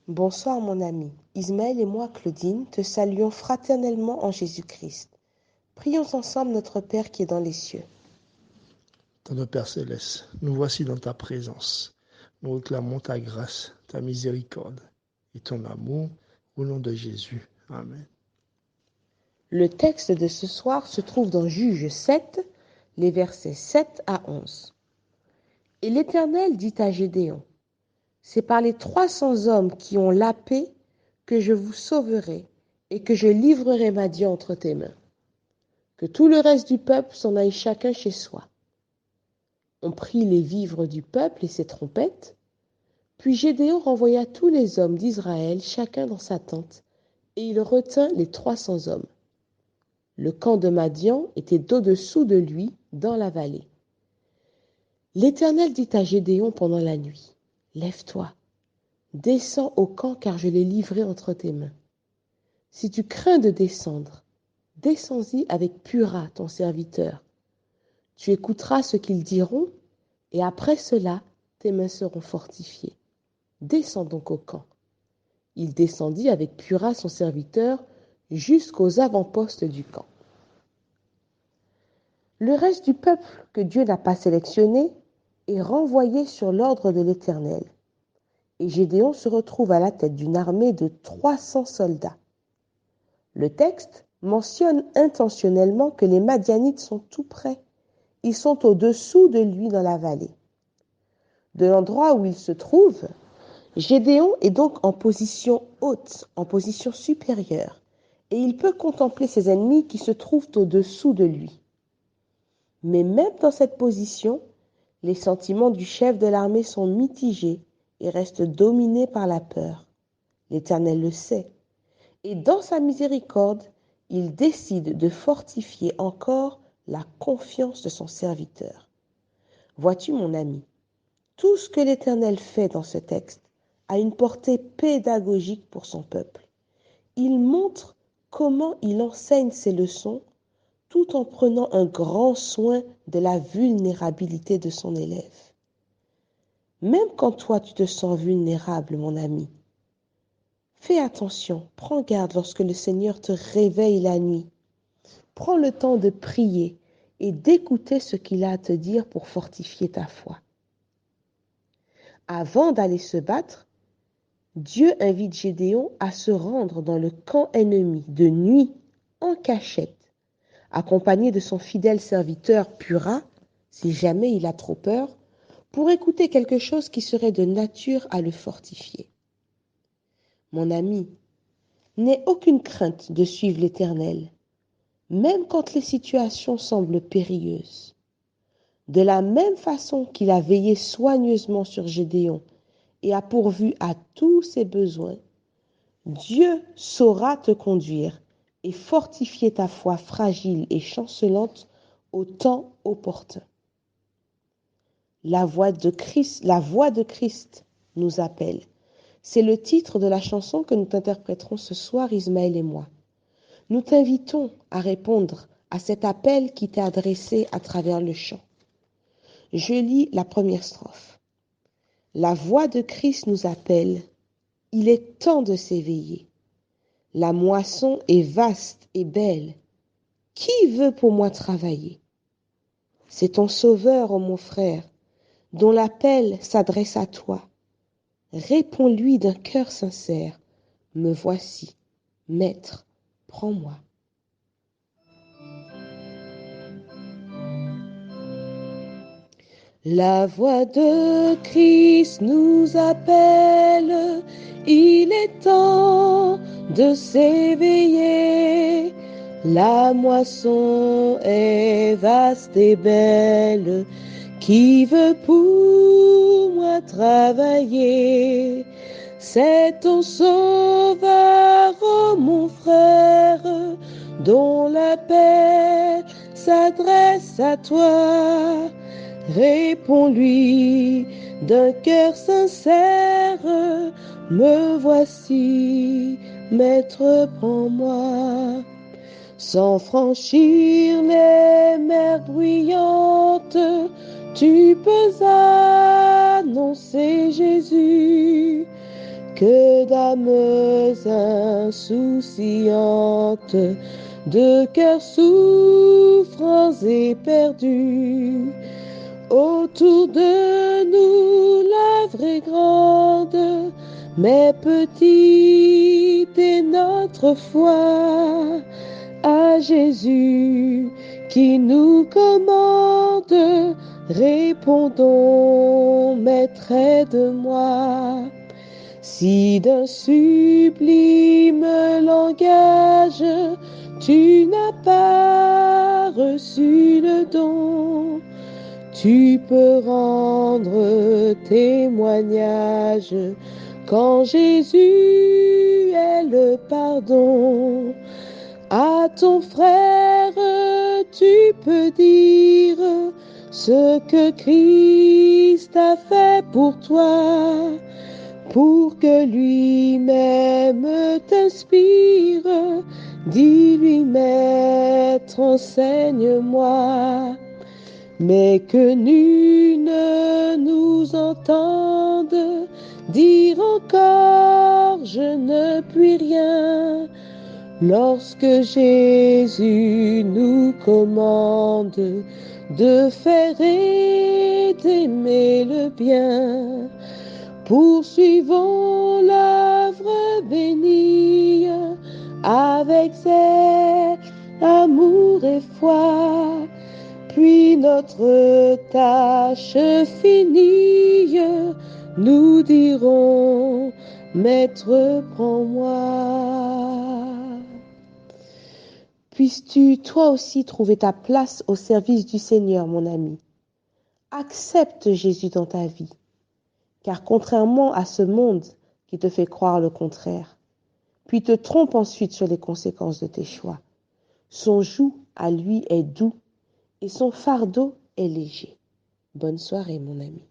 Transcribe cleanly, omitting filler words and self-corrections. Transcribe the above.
Bonsoir mon ami. Ismaël et moi, Claudine, te saluons fraternellement en Jésus-Christ. Prions ensemble notre Père qui est dans les cieux. Notre Père céleste, nous voici dans ta présence. Nous réclamons ta grâce, ta miséricorde et ton amour au nom de Jésus. Amen. Le texte de ce soir se trouve dans Juges 7, les versets 7 à 11. Et l'Éternel dit à Gédéon, « C'est par les 300 hommes qui ont la paix que je vous sauverai et que je livrerai Madian entre tes mains. Que tout le reste du peuple s'en aille chacun chez soi. » On prit les vivres du peuple et ses trompettes. Puis Gédéon renvoya tous les hommes d'Israël, chacun dans sa tente, et il retint les 300 hommes. Le camp de Madian était au-dessous de lui, dans la vallée. L'Éternel dit à Gédéon pendant la nuit, « Lève-toi, descends au camp, car je l'ai livré entre tes mains. Si tu crains de descendre, descends-y avec Pura, ton serviteur. Tu écouteras ce qu'ils diront, et après cela, tes mains seront fortifiées. Descends donc au camp. » Il descendit avec Pura, son serviteur, jusqu'aux avant-postes du camp. Le reste du peuple que Dieu n'a pas sélectionné est renvoyé sur l'ordre de l'Éternel. Et Gédéon se retrouve à la tête d'une armée de 300 soldats. Le texte mentionne intentionnellement que les Madianites sont tout près. Ils sont au-dessous de lui dans la vallée. De l'endroit où il se trouve, Gédéon est donc en position haute, en position supérieure, et il peut contempler ses ennemis qui se trouvent au-dessous de lui. Mais même dans cette position, les sentiments du chef de l'armée sont mitigés et restent dominés par la peur. L'Éternel le sait. Et dans sa miséricorde, il décide de fortifier encore la confiance de son serviteur. Vois-tu, mon ami, tout ce que l'Éternel fait dans ce texte a une portée pédagogique pour son peuple. Il montre comment il enseigne ses leçons tout en prenant un grand soin de la vulnérabilité de son élève. Même quand toi tu te sens vulnérable, mon ami, fais attention, prends garde lorsque le Seigneur te réveille la nuit. Prends le temps de prier et d'écouter ce qu'il a à te dire pour fortifier ta foi. Avant d'aller se battre, Dieu invite Gédéon à se rendre dans le camp ennemi de nuit, en cachette, accompagné de son fidèle serviteur Pura, si jamais il a trop peur, pour écouter quelque chose qui serait de nature à le fortifier. Mon ami, n'aie aucune crainte de suivre l'Éternel, même quand les situations semblent périlleuses. De la même façon qu'il a veillé soigneusement sur Gédéon et a pourvu à tous ses besoins, Dieu saura te conduire et fortifier ta foi fragile et chancelante au temps opportun. La voix de Christ nous appelle. C'est le titre de la chanson que nous t'interpréterons ce soir, Ismaël et moi. Nous t'invitons à répondre à cet appel qui t'est adressé à travers le chant. Je lis la première strophe. La voix de Christ nous appelle. Il est temps de s'éveiller. La moisson est vaste et belle. Qui veut pour moi travailler? C'est ton Sauveur, ô mon frère, dont l'appel s'adresse à toi. Réponds-lui d'un cœur sincère. Me voici, Maître, prends-moi. La voix de Christ nous appelle, il est temps de s'éveiller. La moisson est vaste et belle, qui veut pour moi travailler? C'est ton Sauveur, ô mon frère, dont l'appel s'adresse à toi. Réponds-lui d'un cœur sincère, me voici, Maître, prends-moi. Sans franchir les mers bruyantes, tu peux annoncer Jésus. que d'âmes insouciantes, de cœurs souffrants et perdus. Autour de nous, l'œuvre est grande, mais petite est notre foi. À Jésus qui nous commande, répondons, Maître, aide-moi. Si d'un sublime langage tu n'as pas reçu le don, tu peux rendre témoignage quand Jésus est le pardon. À ton frère, tu peux dire ce que Christ a fait pour toi, pour que lui-même t'inspire. Dis-lui, Maître, enseigne-moi. Mais que nul ne nous entende dire encore, je ne puis rien, lorsque Jésus nous commande de faire et d'aimer le bien. Poursuivons l'œuvre bénie avec zèle, amour et foi. Puis notre tâche finie, nous dirons, Maître, prends-moi. Puisses-tu toi aussi trouver ta place au service du Seigneur, mon ami. Accepte Jésus dans ta vie, car contrairement à ce monde qui te fait croire le contraire, puis te trompe ensuite sur les conséquences de tes choix, son joug à lui est doux et son fardeau est léger. Bonne soirée, mon ami.